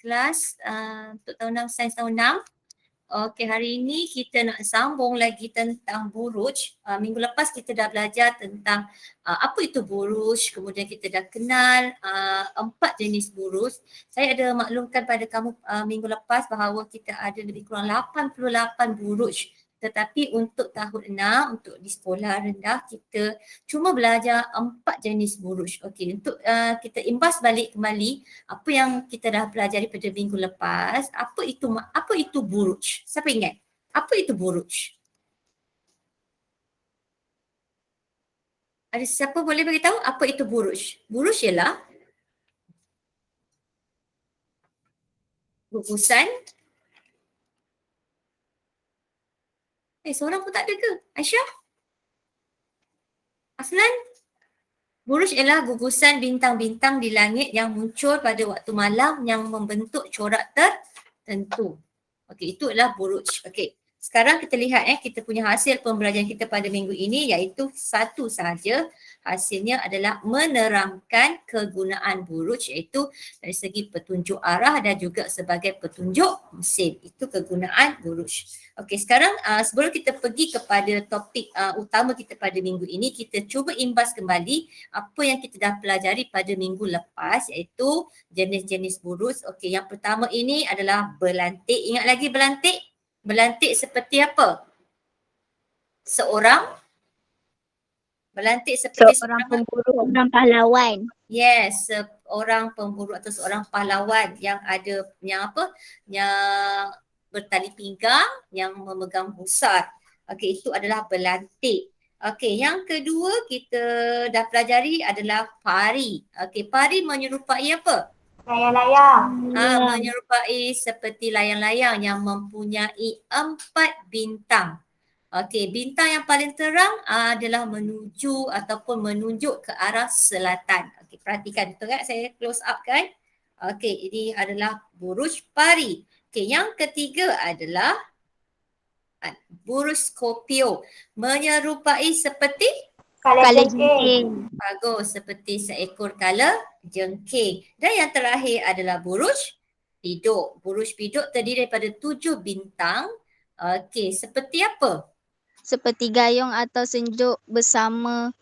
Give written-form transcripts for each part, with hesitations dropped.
kelas untuk tahun 6, sains tahun 6. Okey, hari ini kita nak sambung lagi tentang buruj. Minggu lepas kita dah belajar tentang apa itu buruj, kemudian kita dah kenal 4 jenis buruj. Saya ada maklumkan pada kamu minggu lepas bahawa kita ada lebih kurang 88 buruj. Tetapi untuk tahun 6, untuk di sekolah rendah, kita cuma belajar 4 jenis buruj. Okey, untuk kita imbas balik kembali apa yang kita dah pelajari pada minggu lepas, apa itu buruj? Siapa ingat? Apa itu buruj? Ada siapa boleh beritahu apa itu buruj? Buruj ialah gugusan. Seorang pun tak ada ke? Aisyah? Aslan? Buruj ialah gugusan bintang-bintang di langit yang muncul pada waktu malam yang membentuk corak tertentu. Okey, itu adalah buruj. Okey. Sekarang kita lihat kita punya hasil pembelajaran kita pada minggu ini iaitu satu sahaja. Hasilnya adalah menerangkan kegunaan buruj iaitu dari segi petunjuk arah dan juga sebagai petunjuk musim. Itu kegunaan buruj. Okey, sekarang sebelum kita pergi kepada topik utama kita pada minggu ini, kita cuba imbas kembali apa yang kita dah pelajari pada minggu lepas iaitu jenis-jenis buruj. Okey, yang pertama ini adalah belantik. Ingat lagi belantik? Belantik seperti apa? Belantik seperti seorang pemburu, seorang pahlawan. Yes, seorang pemburu atau seorang pahlawan yang ada yang bertali pinggang, yang memegang pusat. Okey, itu adalah belantik. Okey, yang kedua kita dah pelajari adalah pari. Okey, pari menyerupai apa? Layang-layang. Menyerupai seperti layang-layang yang mempunyai 4 bintang. Okey, bintang yang paling terang adalah menuju ataupun menunjuk ke arah selatan. Okey, perhatikan betul kan? Saya close up kan? Okey, ini adalah buruj pari. Okey, yang ketiga adalah buruj Scorpio. Menyerupai seperti Kala jengking. bagus, seperti seekor kala jengking. Dan yang terakhir adalah buruj biduk. Buruj biduk terdiri daripada 7 bintang. Okey, seperti apa? Seperti gayung atau senjuk bersama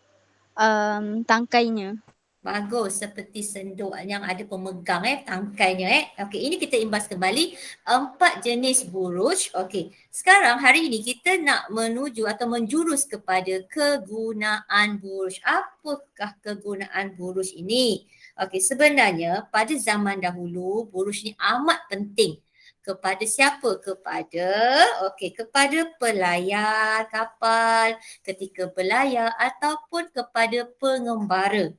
tangkainya. Bagus, seperti senduk yang ada pemegang tangkainya. Okey, ini kita imbas kembali 4 jenis buruj. Okey, sekarang hari ini kita nak menuju atau menjurus kepada kegunaan buruj. Apakah kegunaan buruj ini? Okey, sebenarnya pada zaman dahulu buruj ni amat penting. Kepada siapa? Kepada pelayar kapal ketika berlayar ataupun kepada pengembara.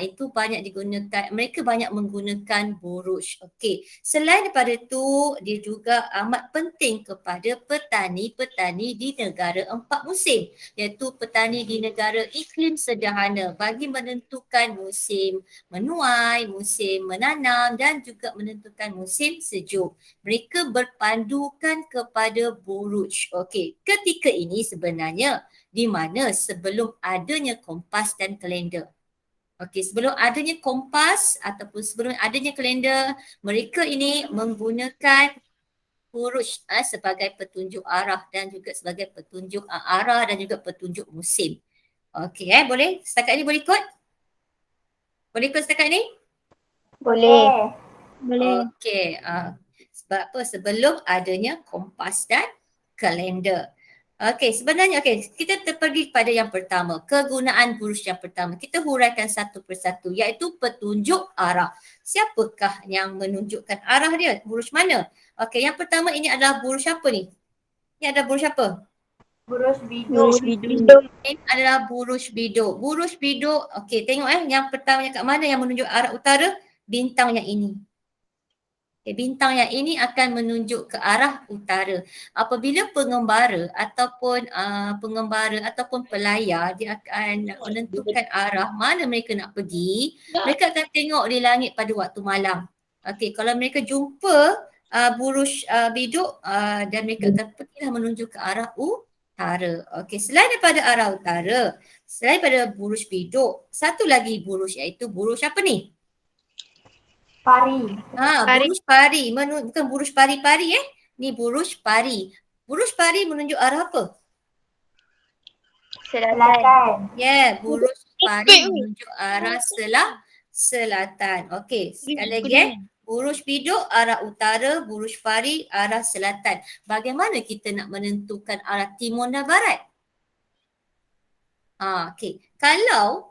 Itu banyak digunakan, mereka banyak menggunakan buruj. Okey, selain daripada itu, dia juga amat penting kepada petani-petani di negara 4 musim, iaitu petani di negara iklim sederhana bagi menentukan musim menuai, musim menanam dan juga menentukan musim sejuk. Mereka berpandukan kepada buruj. Okey, ketika ini sebenarnya di mana sebelum adanya kompas dan kalender. Okey, sebelum adanya kompas ataupun sebelum adanya kalender, mereka ini menggunakan buruj sebagai petunjuk arah dan juga sebagai petunjuk arah dan juga petunjuk musim. Okey, boleh? Setakat ini boleh ikut? Boleh ikut setakat ini? Boleh. Okey, sebab apa? Sebelum adanya kompas dan kalender. Okey, sebenarnya kita pergi kepada yang pertama, kegunaan buruj yang pertama. Kita huraikan satu persatu iaitu petunjuk arah. Siapakah yang menunjukkan arah dia? Buruj mana? Okey, yang pertama ini adalah buruj apa ni? Ini adalah buruj apa? Buruj biduk. Buruj biduk. Ini adalah buruj biduk. Buruj biduk, okey, tengok yang pertamanya kat mana yang menunjuk arah utara? Bintang yang ini. Bintang yang ini akan menunjuk ke arah utara. Apabila pengembara ataupun pelayar dia akan menentukan arah mana mereka nak pergi, mereka akan tengok di langit pada waktu malam. Okey, kalau mereka jumpa buruj biduk dan mereka akan pergilah menuju ke arah utara. Okey, selain daripada arah utara, selain daripada buruj biduk, satu lagi buruj iaitu buruj apa ni? Pari. Buruj pari. Bukan buruj pari-pari Ni buruj pari. Buruj pari menunjuk arah apa? Selatan. Buruj pari menunjuk arah selatan. Okey, sekali lagi Buruj biduk arah utara, buruj pari arah selatan. Bagaimana kita nak menentukan arah timur dan barat? Okey. Kalau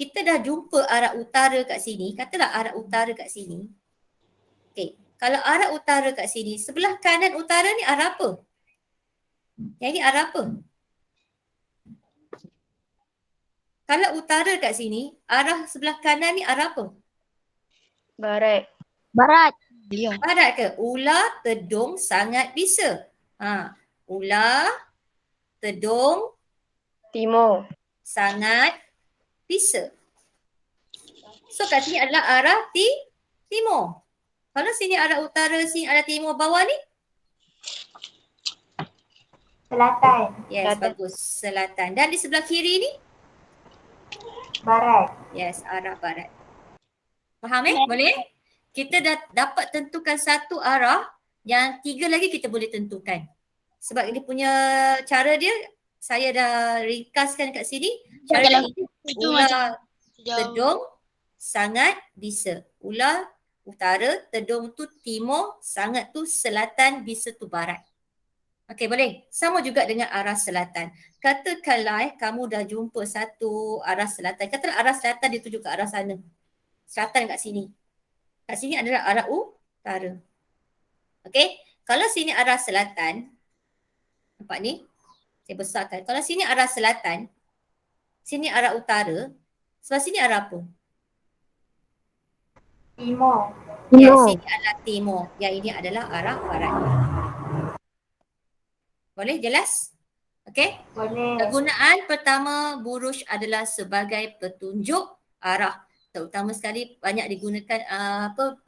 kita dah jumpa arah utara kat sini, katalah arah utara kat sini. Okey. Kalau arah utara kat sini, sebelah kanan utara ni arah apa? Yang ni arah apa? Kalau utara kat sini, arah sebelah kanan ni arah apa? Barat. Barat. Barat ke? Ular, tedung, sangat bisa. Ular, tedung, Timur. sangat bisa. So kat sini adalah arah timur. Kalau sini arah utara, sini arah timur, bawah ni? Selatan. Yes, Selatan. bagus. Selatan. Dan di sebelah kiri ni? Barat. Yes, arah barat. Faham Boleh? Kita dah dapat tentukan satu arah, yang tiga lagi kita boleh tentukan. Sebab dia punya cara dia, saya dah ringkaskan kat sini. Cara dia ini, ular, tedung, sangat bisa. Ular, utara, tedung tu timur, sangat tu selatan, bisa tu barat. Okey, boleh? Sama juga dengan arah selatan. Katakanlah kamu dah jumpa satu arah selatan. Katalah arah selatan dia tuju ke arah sana. Selatan kat sini. Kat sini adalah arah utara. Okey? Kalau sini arah selatan, nampak ni? Saya besarkan. Kalau sini arah selatan, sini arah utara, sebelah sini arah apa? Timur. Ya, sini adalah timur. Yang ini adalah arah barat. Boleh jelas? Okey? Boleh. Kegunaan pertama buruj adalah sebagai petunjuk arah. Terutama sekali banyak digunakan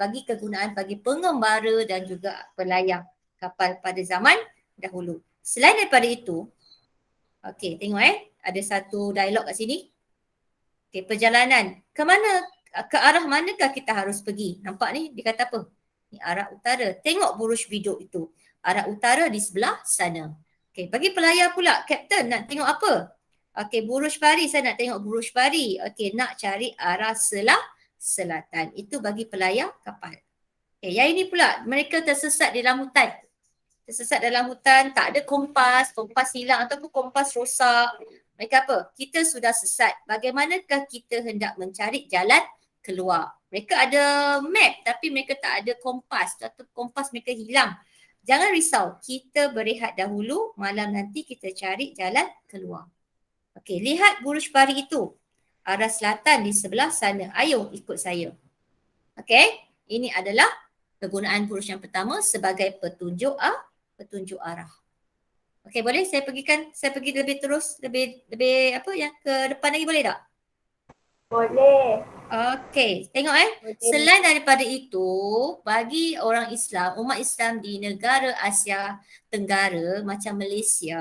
bagi kegunaan bagi pengembara dan juga pelayar kapal pada zaman dahulu. Selain daripada itu, okey, tengok ada satu dialog kat sini. Okey, perjalanan. Ke arah manakah kita harus pergi? Nampak ni dia kata apa? Ni arah utara. Tengok buruj biduk itu. Arah utara di sebelah sana. Okey, bagi pelayar pula, Kapten nak tengok apa? Okey, buruj pari, saya nak tengok buruj pari. Okey, nak cari arah selatan. Itu bagi pelayar kapal. Okey, yang ini pula, mereka tersesat di dalam hutan. Tak ada kompas hilang ataupun kompas rosak. Mereka apa? Kita sudah sesat. Bagaimanakah kita hendak mencari jalan keluar? Mereka ada map tapi mereka tak ada kompas. Atau kompas mereka hilang. Jangan risau, kita berehat dahulu, malam nanti kita cari jalan keluar. Okey, lihat buruj pari itu. Arah selatan di sebelah sana. Ayo ikut saya. Okey, ini adalah kegunaan buruj yang pertama sebagai petunjuk arah. Okey, boleh saya pergi lebih terus, lebih apa yang ke depan lagi boleh tak? Boleh. Okey, tengok Selain daripada itu, bagi orang Islam, umat Islam di negara Asia Tenggara macam Malaysia,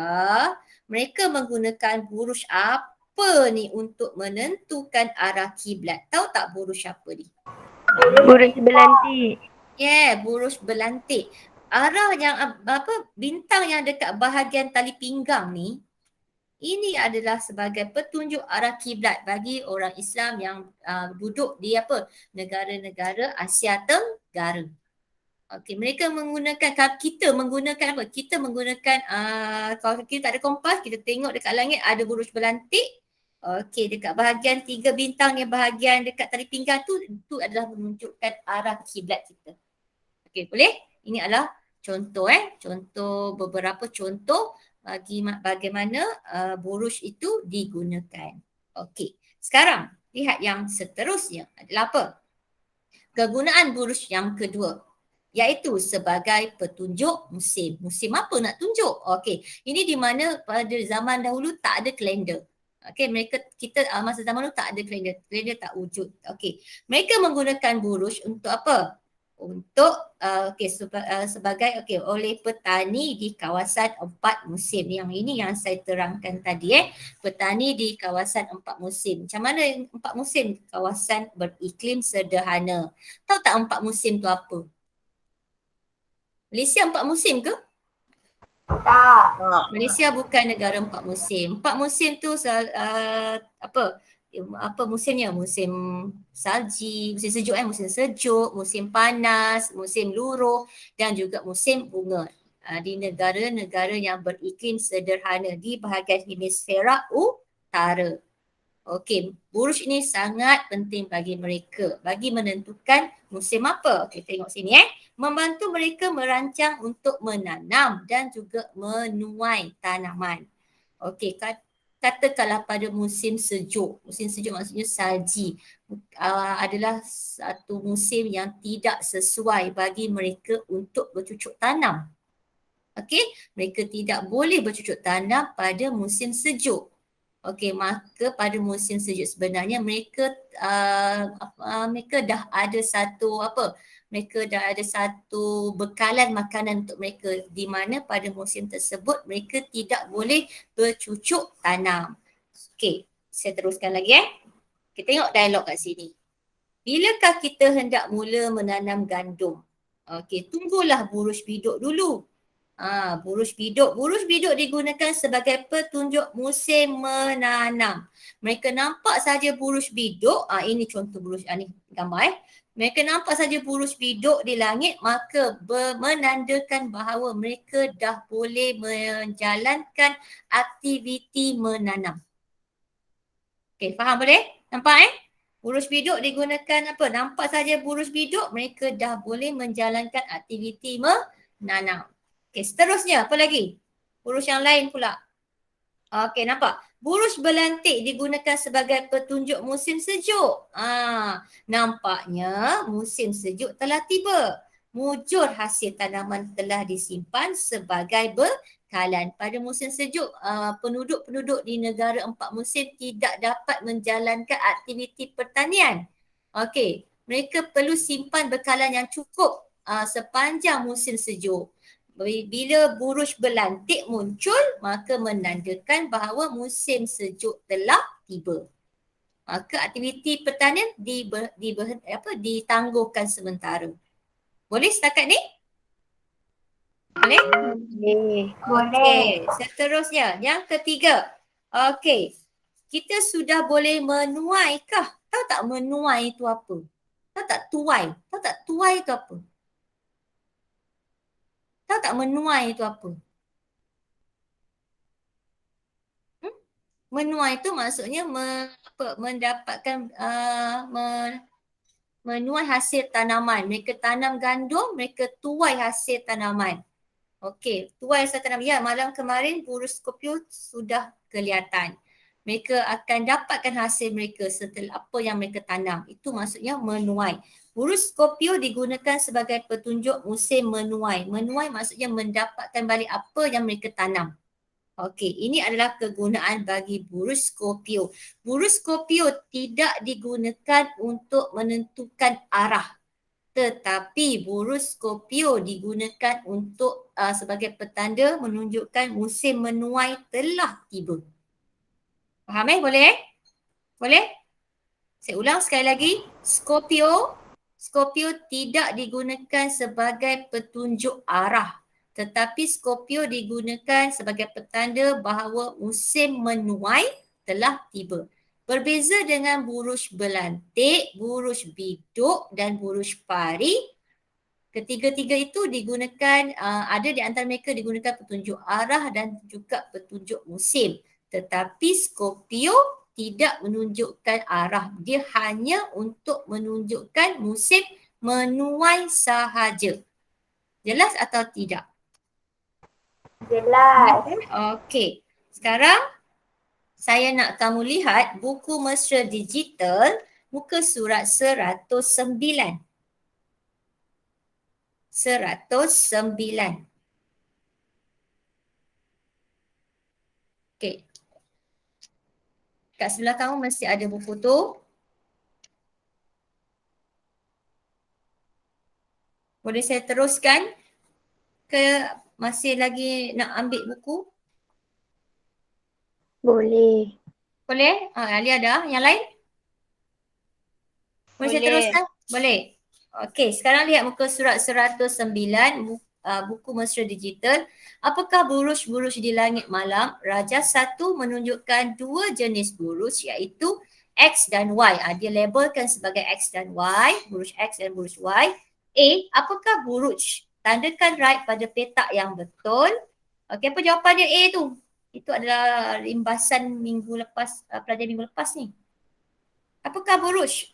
mereka menggunakan buruj apa ni untuk menentukan arah kiblat? Tahu tak buruj apa ni? Buruj belantik. Buruj belantik. Arah yang bintang yang dekat bahagian tali pinggang ni, ini adalah sebagai petunjuk arah kiblat bagi orang Islam yang duduk di negara-negara Asia Tenggara. Okey, mereka kita menggunakan apa? Kita menggunakan kalau kita tak ada kompas, kita tengok dekat langit ada buruj belantik. Okey, dekat bahagian 3 bintang yang bahagian dekat tali pinggang tu, itu adalah menunjukkan arah kiblat kita. Okey, boleh? Ini adalah contoh contoh beberapa contoh bagaimana buruj itu digunakan. Okey, sekarang lihat yang seterusnya adalah apa? Kegunaan buruj yang kedua, iaitu sebagai petunjuk musim. Musim apa nak tunjuk? Okey, ini di mana pada zaman dahulu tak ada kalender. Okey, kita masa zaman dulu tak ada kalender tak wujud. Okey, mereka menggunakan buruj untuk apa? untuk sebagai oleh petani di kawasan 4 musim. Yang ini yang saya terangkan tadi petani di kawasan 4 musim. Macam mana 4 musim? Kawasan beriklim sederhana. Tahu tak 4 musim tu apa? Malaysia 4 musim ke? Tak. Malaysia bukan negara 4 musim. 4 musim tu apa musimnya? Musim salji, musim sejuk musim sejuk, musim panas, musim luruh dan juga musim bunga. Di negara-negara yang beriklim sederhana di bahagian hemisfera utara. Okey, buruj ini sangat penting bagi mereka bagi menentukan musim apa. Okey, tengok sini membantu mereka merancang untuk menanam dan juga menuai tanaman. Okey, katakanlah pada musim sejuk maksudnya salji adalah satu musim yang tidak sesuai bagi mereka untuk bercucuk tanam. Okey, mereka tidak boleh bercucuk tanam pada musim sejuk. Okey, maka pada musim sejuk sebenarnya mereka dah ada satu bekalan makanan untuk mereka di mana pada musim tersebut mereka tidak boleh bercucuk tanam. Okey, saya teruskan lagi Kita tengok dialog kat sini. Bilakah kita hendak mula menanam gandum? Okey, tunggulah buruj biduk dulu. Buruj biduk digunakan sebagai petunjuk musim menanam. Mereka nampak saja buruj biduk, ini contoh buruj, ni gambar Mereka nampak saja buruj biduk di langit maka menandakan bahawa mereka dah boleh menjalankan aktiviti menanam. Okey, faham boleh? Nampak Buruj biduk digunakan apa? Nampak saja buruj biduk, mereka dah boleh menjalankan aktiviti menanam. Okey, seterusnya apa lagi? Buruj yang lain pula. Okey, nampak? Buruj belantik digunakan sebagai petunjuk musim sejuk. Nampaknya musim sejuk telah tiba. Mujur hasil tanaman telah disimpan sebagai bekalan. Pada musim sejuk, penduduk-penduduk di negara 4 musim tidak dapat menjalankan aktiviti pertanian. Okey, mereka perlu simpan bekalan yang cukup sepanjang musim sejuk. Bila buruj belantik muncul, maka menandakan bahawa musim sejuk telah tiba. Maka aktiviti pertanian ditangguhkan sementara. Boleh setakat ni? Boleh? Boleh. Okey, seterusnya yang ketiga. Okey, kita sudah boleh menuai kah? Tahu tak menuai itu apa? Tahu tak tuai? Tahu tak tuai itu apa? Tahu tak menuai itu apa? Menuai itu maksudnya mendapatkan menuai hasil tanaman. Mereka tanam gandum, mereka tuai hasil tanaman. Okey, tuai hasil tanaman. Ya, malam kemarin buruj Scorpio sudah kelihatan. Mereka akan dapatkan hasil mereka setelah apa yang mereka tanam. Itu maksudnya menuai. Buruj Scorpio digunakan sebagai petunjuk musim menuai. Menuai maksudnya mendapatkan balik apa yang mereka tanam. Okey, ini adalah kegunaan bagi buruj Scorpio. Buruj Scorpio tidak digunakan untuk menentukan arah. Tetapi buruj Scorpio digunakan untuk sebagai petanda menunjukkan musim menuai telah tiba. Faham Boleh Boleh? Saya ulang sekali lagi. Scorpio tidak digunakan sebagai petunjuk arah. Tetapi Scorpio digunakan sebagai petanda bahawa musim menuai telah tiba. Berbeza dengan buruj belantik, buruj biduk dan buruj pari, ketiga-tiga itu digunakan, ada di antara mereka digunakan petunjuk arah dan juga petunjuk musim. Tetapi Scorpio tidak menunjukkan arah. Dia hanya untuk menunjukkan musim menuai sahaja. Jelas atau tidak? Jelas. Okey. Sekarang saya nak kamu lihat buku mesra digital muka surat 109. 109. Okey. Kat sebelah kamu mesti ada buku tu. Boleh saya teruskan ke masih lagi nak ambil buku? Boleh. Boleh? Alia dah. Yang lain? Boleh saya teruskan? Boleh. Okey, sekarang lihat muka surat 109, buku mesra digital. Apakah buruj-buruj di langit malam? Raja 1 menunjukkan dua jenis buruj iaitu X dan Y. Dia labelkan sebagai X dan Y, buruj X dan buruj Y. A, apakah buruj? Tandakan right pada petak yang betul. Okey, apa jawapan dia A tu? Itu adalah rimbasan minggu lepas, pelajaran minggu lepas ni. Apakah buruj?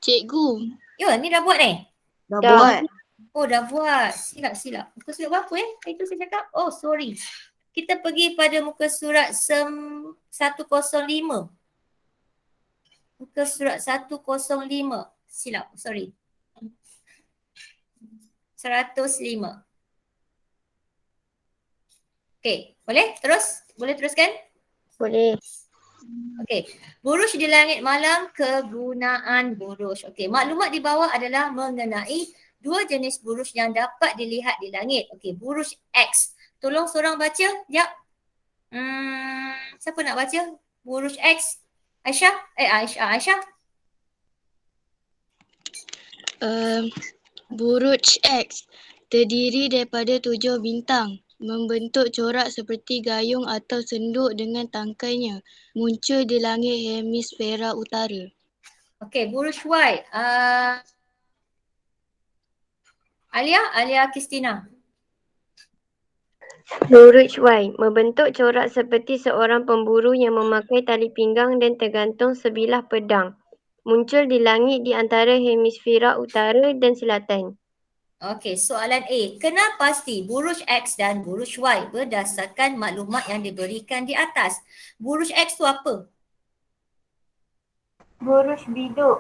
Cikgu. Ya, ni dah buat ni? Dah Dah. buat. Oh, dah buat. Silap. Muka surat berapa Itu saya cakap. Oh, sorry. Kita pergi pada muka surat 105. Muka surat 105. Silap, sorry. 105. Okey, boleh terus? Boleh teruskan? Boleh. Okey. Buruj di langit malam, kegunaan buruj. Okey, maklumat di bawah adalah mengenai dua jenis buruj yang dapat dilihat di langit. Okey, buruj X. Tolong seorang baca. Jap. Siapa nak baca? Buruj X. Aisyah? Aisyah. Buruj X terdiri daripada 7 bintang. Membentuk corak seperti gayung atau senduk dengan tangkainya. Muncul di langit hemisfera utara. Okey, buruj Y. Alia Kristina. Buruj Y membentuk corak seperti seorang pemburu yang memakai tali pinggang dan tergantung sebilah pedang. Muncul di langit di antara hemisfera utara dan selatan. Okey, soalan A. Kenal pasti buruj X dan buruj Y berdasarkan maklumat yang diberikan di atas. Buruj X tu apa? Buruj biduk.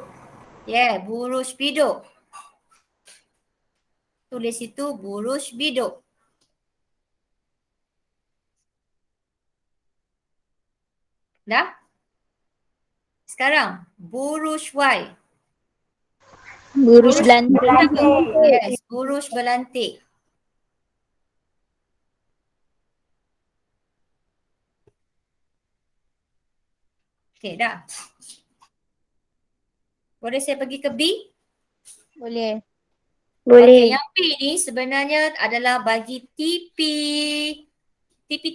Buruj biduk. Tulis itu buruj biduk. Dah? Sekarang, buruj Y. Buruj belantik. Yes, buruj belantik. Okey, dah. Boleh saya pergi ke B? Boleh. Okey, Boleh. yang B ni sebenarnya adalah bagi TP3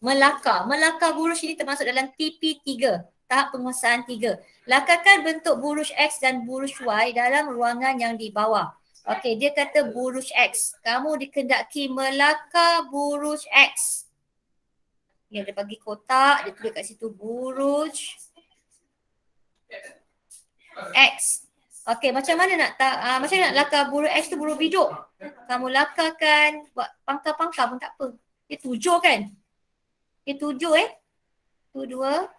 Melaka. Melaka buruj ini termasuk dalam TP3, tahap penguasaan 3. Lakakan bentuk buruj X dan buruj Y dalam ruangan yang di bawah. Okey, dia kata buruj X. Kamu dikendaki melaka buruj X. Dia bagi kotak, dia tulis kat situ buruj X. Okey, macam mana macam mana nak laka buruj X tu buruj biduk? Kamu lakakan, buat pangkal-pangkal pun tak apa. Dia 7 kan? Dia 7 1, 2,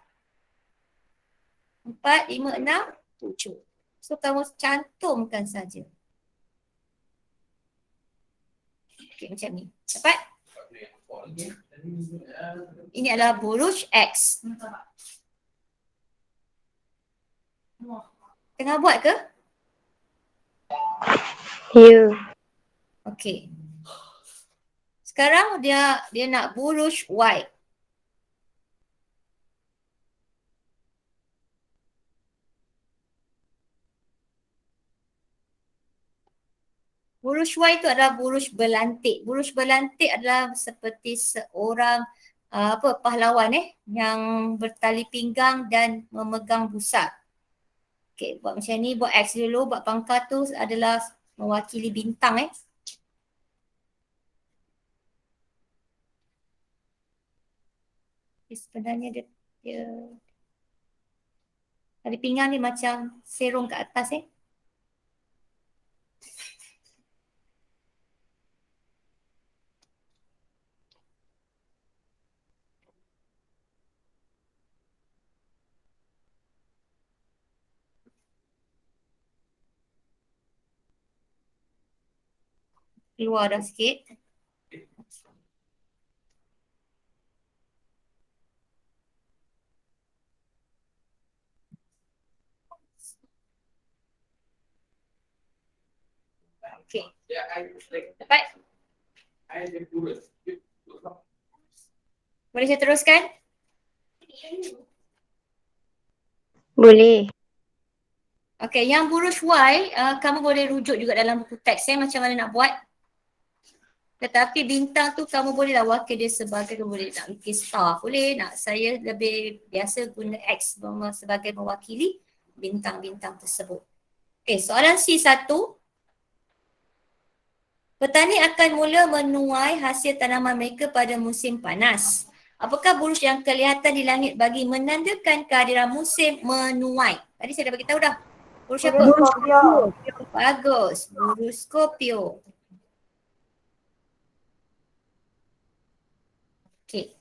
4, 5, 6, 7. So kamu cantumkan saja. Okey, macam ni. Dapat? Ini adalah buruj X. Tengah buat ke? Ya. Okey. Sekarang dia nak buruj Y. Buruj Y itu adalah buruj belantik. Buruj belantik adalah seperti seorang pahlawan yang bertali pinggang dan memegang busa. Okey, buat macam ni, buat X dulu, buat pangkal tu adalah mewakili bintang Sebenarnya dia tali pinggang ni macam serong ke atas Keluar dah sikit. Okey. Dapat? Boleh saya teruskan? Boleh. Okey, yang buruj Y, kamu boleh rujuk juga dalam buku teks macam mana nak buat. Tetapi bintang tu kamu bolehlah wakil dia sebagai, kamu boleh nak bikin star, boleh nak. Saya lebih biasa guna X sebagai mewakili bintang-bintang tersebut. Okey, soalan C1. Petani akan mula menuai hasil tanaman mereka pada musim panas. Apakah buruj yang kelihatan di langit bagi menandakan kehadiran musim menuai? Tadi saya dah bagi tahu dah. Buruj apa? Bagus. Buruj Scorpio. Okey.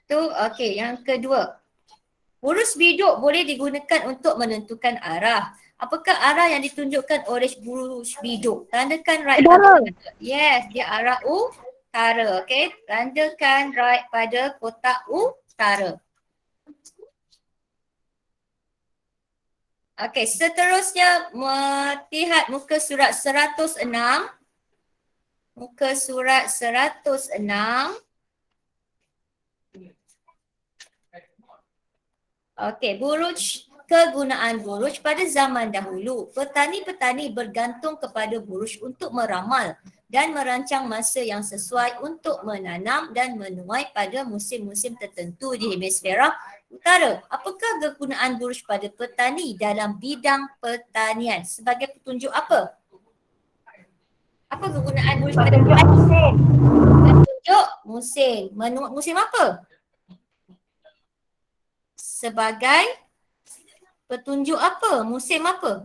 Tu okey, yang kedua. Buruj biduk boleh digunakan untuk menentukan arah. Apakah arah yang ditunjukkan oleh buruj biduk? Tandakan right pada yes, dia arah utara. Okey, tandakan right pada kotak utara. Okey, seterusnya lihat muka surat 106. Muka surat 106. Okey, buruj, kegunaan buruj pada zaman dahulu. Petani-petani bergantung kepada buruj untuk meramal dan merancang masa yang sesuai untuk menanam dan menuai pada musim-musim tertentu di hemisfera utara. Apakah kegunaan buruj pada petani dalam bidang pertanian? Sebagai petunjuk apa? Apa kegunaan buruj pada petani? Petunjuk musim. Musim apa? Sebagai petunjuk apa? Musim apa?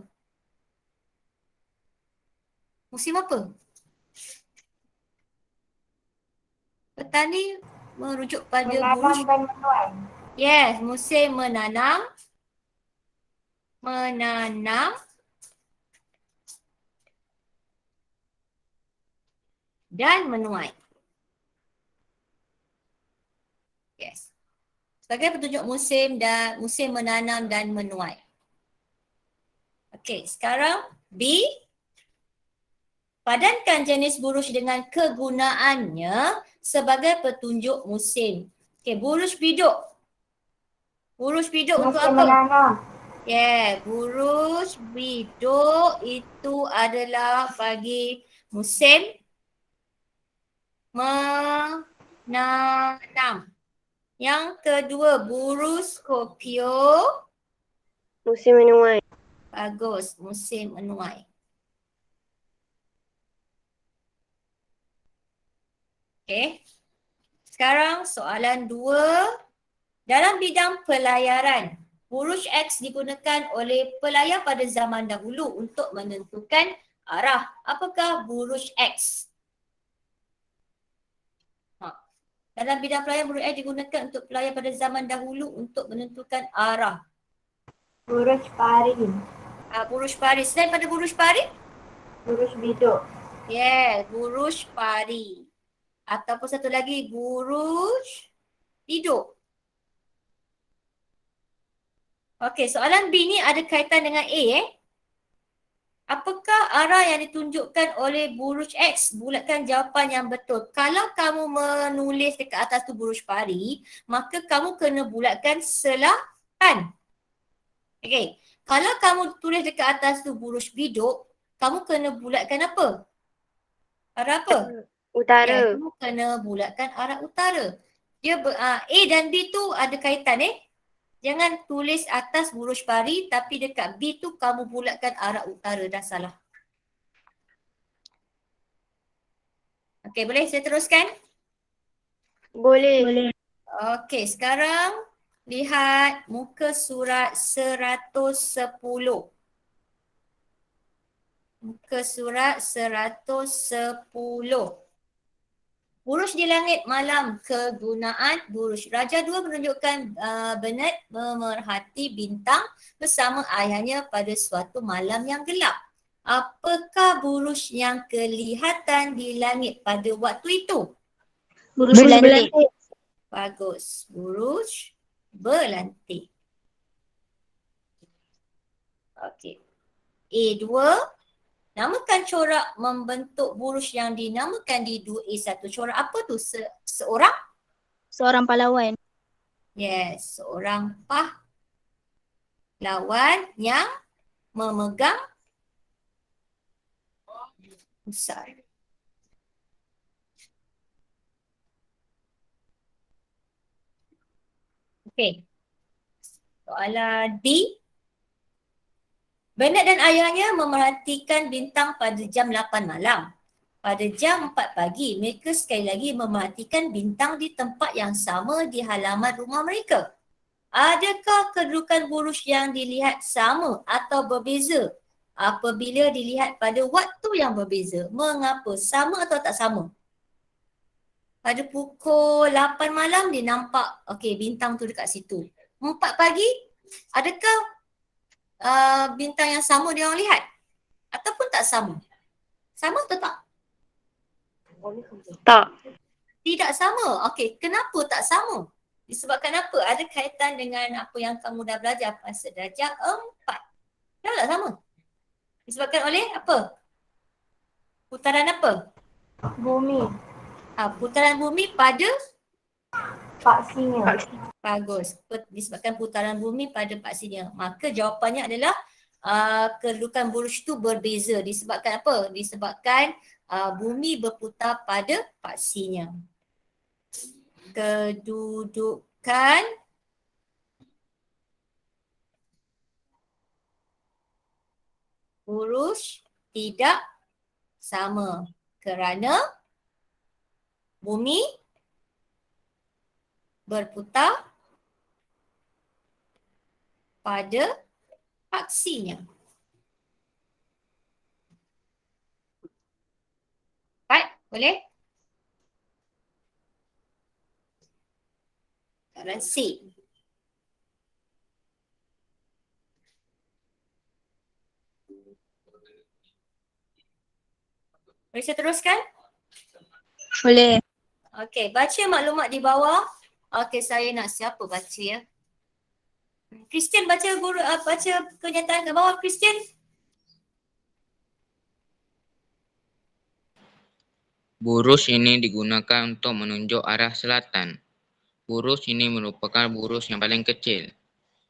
Musim apa? Petani merujuk pada buruj. Menanam dan menuai. Yes, musim menanam. Menanam. Dan menuai. Yes. Sebagai petunjuk musim dan musim menanam dan menuai. Okey, sekarang B. Padankan jenis buruj dengan kegunaannya sebagai petunjuk musim. Okey, buruj biduk. Buruj biduk untuk Musim apa? menanam. Buruj biduk itu adalah bagi musim menanam. Yang kedua, buruj Scorpio. Musim menuai. Bagus, musim menuai. Okey. Sekarang soalan 2. Dalam bidang pelayaran, buruj X digunakan oleh pelayar pada zaman dahulu untuk menentukan arah. Apakah buruj X? Dalam bidang pelayaran, buruj X digunakan untuk pelayar pada zaman dahulu untuk menentukan arah. Buruj pari. Buruj pari. Selain pada buruj pari? Buruj biduk. Buruj pari. Ataupun satu lagi, buruj biduk. Okey, soalan B ni ada kaitan dengan A Apakah arah yang ditunjukkan oleh buruj X? Bulatkan jawapan yang betul. Kalau kamu menulis dekat atas tu buruj pari, maka kamu kena bulatkan selatan. Okey. Kalau kamu tulis dekat atas tu buruj biduk, kamu kena bulatkan apa? Arah apa? Utara. Kamu kena bulatkan arah utara. Dia A dan B tu ada kaitan Jangan tulis atas buruj pari tapi dekat B tu kamu bulatkan arah utara, dah salah. Okey, boleh saya teruskan? Boleh. Okey, sekarang lihat muka surat 110. Muka surat 110. Buruj di langit malam, kegunaan buruj. Raja 2 menunjukkan Bernard memerhati bintang bersama ayahnya pada suatu malam yang gelap. Apakah buruj yang kelihatan di langit pada waktu itu? Buruj belantik. Bagus. Buruj berlantik. Okey. A2. Namakan corak membentuk buruj yang dinamakan di 2A1. Corak apa tu? Seorang? Seorang pahlawan. Yes, seorang pahlawan yang memegang pusar. Okey. Soalan D. Bernard dan ayahnya memerhatikan bintang pada jam 8 malam. Pada jam 4 pagi, mereka sekali lagi memerhatikan bintang di tempat yang sama di halaman rumah mereka. Adakah kedudukan buruj yang dilihat sama atau berbeza apabila dilihat pada waktu yang berbeza? Mengapa? Sama atau tak sama? Pada pukul 8 malam dia nampak, okey, bintang tu dekat situ. 4 pagi, adakah bintang yang sama dia orang lihat? Ataupun tak sama? Sama atau tak? Tak. Tidak sama. Okey, kenapa tak sama? Disebabkan apa? Ada kaitan dengan apa yang kamu dah belajar pada darjah 4. Kenapa tak sama? Disebabkan oleh apa? Putaran apa? Bumi. Putaran bumi pada? Paksinya. Bagus. Disebabkan putaran bumi pada paksinya. Maka jawapannya adalah kedudukan buruj itu berbeza. Disebabkan apa? Disebabkan bumi berputar pada paksinya. Kedudukan buruj tidak sama kerana bumi berputar pada aksinya. Right? Boleh? Soalan C. Boleh saya teruskan? Boleh. Okey, baca maklumat di bawah. Okey, saya nak siapa baca ya? Christian baca baca kenyataan kat bawah, Christian. Buruj ini digunakan untuk menunjuk arah selatan. Buruj ini merupakan buruj yang paling kecil.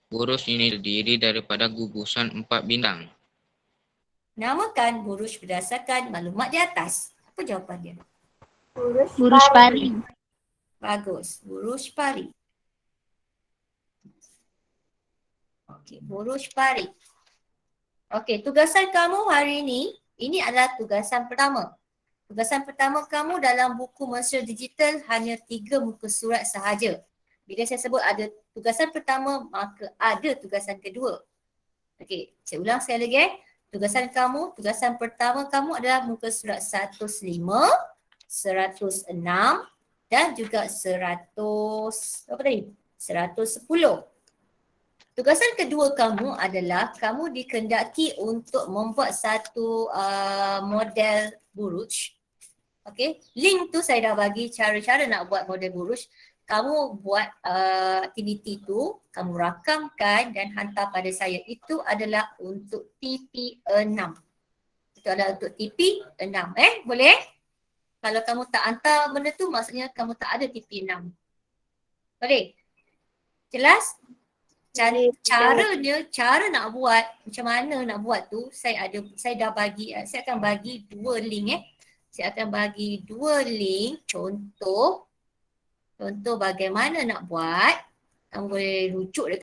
Buruj ini terdiri daripada gugusan 4 bintang. Namakan buruj berdasarkan maklumat di atas. Apa jawapan dia? Buruj pari. Bagus. Buruj pari. Okey, buruj pari. Okey, tugasan kamu hari ini adalah tugasan pertama. Tugasan pertama kamu dalam buku Mesra Digital hanya 3 muka surat sahaja. Bila saya sebut ada tugasan pertama, maka ada tugasan kedua. Okey, saya ulang sekali lagi. Tugasan pertama kamu adalah muka surat 105, 106 dan juga 110. Tugasan kedua kamu adalah kamu dikehendaki untuk membuat satu model buruj. Okey, link tu saya dah bagi cara-cara nak buat model buruj. Kamu buat aktiviti tu, kamu rakamkan dan hantar pada saya. Itu adalah untuk TP6. Itu adalah untuk TP6. Boleh? Kalau kamu tak hantar benda tu, maksudnya kamu tak ada TP6. Boleh? Jelas? Caranya, cara nak buat, macam mana nak buat tu, saya dah bagi, saya akan bagi 2 link Saya akan bagi 2 link contoh bagaimana nak buat. Kamu boleh rujuk dekat